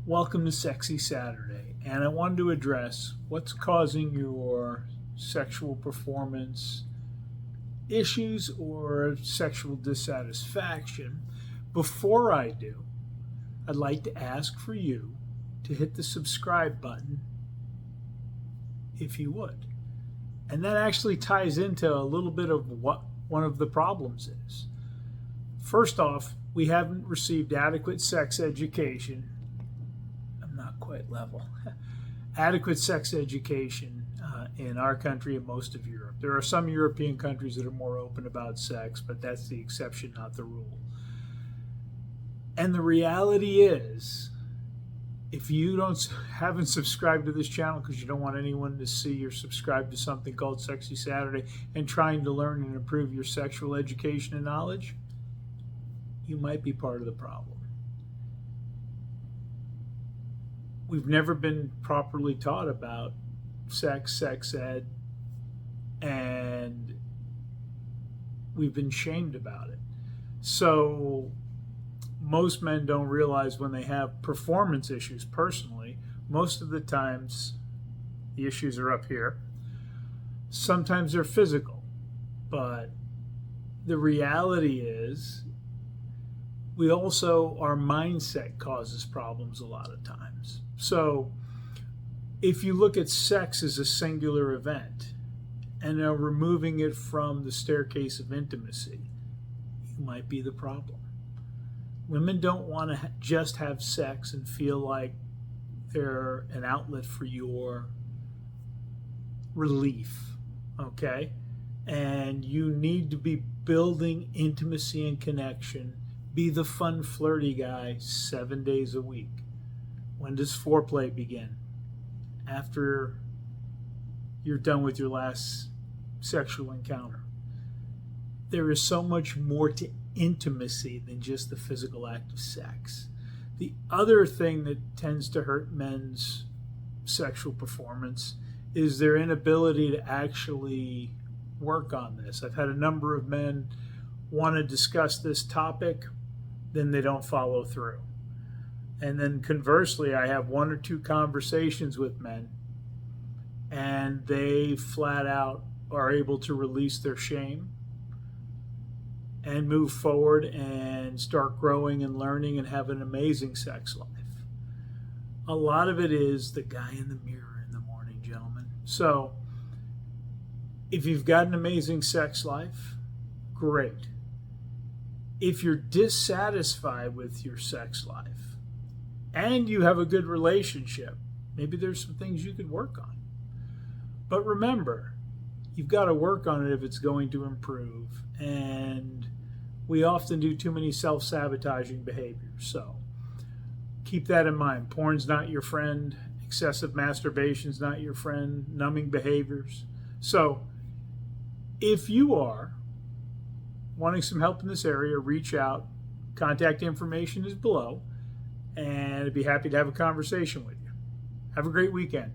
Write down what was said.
Welcome to Sexy Saturday, and I wanted to address what's causing your sexual performance issues or sexual dissatisfaction. Before I do, I'd like to ask for you to hit the subscribe button if you would. And that actually ties into a little bit of what one of the problems is. First off, we haven't received adequate sex education. I'm not quite level. Adequate sex education in our country and most of Europe. There are some European countries that are more open about sex, but that's the exception, not the rule. And the reality is, if you haven't subscribed to this channel because you don't want anyone to see you're subscribed to something called Sexy Saturday and trying to learn and improve your sexual education and knowledge, you might be part of the problem. We've never been properly taught about sex ed, and we've been shamed about it. So most men don't realize when they have performance issues personally, most of the times the issues are up here. Sometimes they're physical, but the reality is our mindset causes problems a lot of times. So if you look at sex as a singular event and are removing it from the staircase of intimacy, you might be the problem. Women don't want to just have sex and feel like they're an outlet for your relief, okay? And you need to be building intimacy and connection. Be the fun, flirty guy 7 days a week. When does foreplay begin? After you're done with your last sexual encounter. There is so much more to intimacy than just the physical act of sex. The other thing that tends to hurt men's sexual performance is their inability to actually work on this. I've had a number of men want to discuss this topic, then they don't follow through. And then conversely, I have one or two conversations with men and they flat out are able to release their shame and move forward and start growing and learning and have an amazing sex life. A lot of it is the guy in the mirror in the morning, gentlemen. So if you've got an amazing sex life, great. If you're dissatisfied with your sex life and you have a good relationship, maybe there's some things you could work on. But remember, you've got to work on it if it's going to improve. And we often do too many self-sabotaging behaviors. So keep that in mind. Porn's not your friend. Excessive masturbation's not your friend. Numbing behaviors. So if you are wanting some help in this area, reach out. Contact information is below. And I'd be happy to have a conversation with you. Have a great weekend.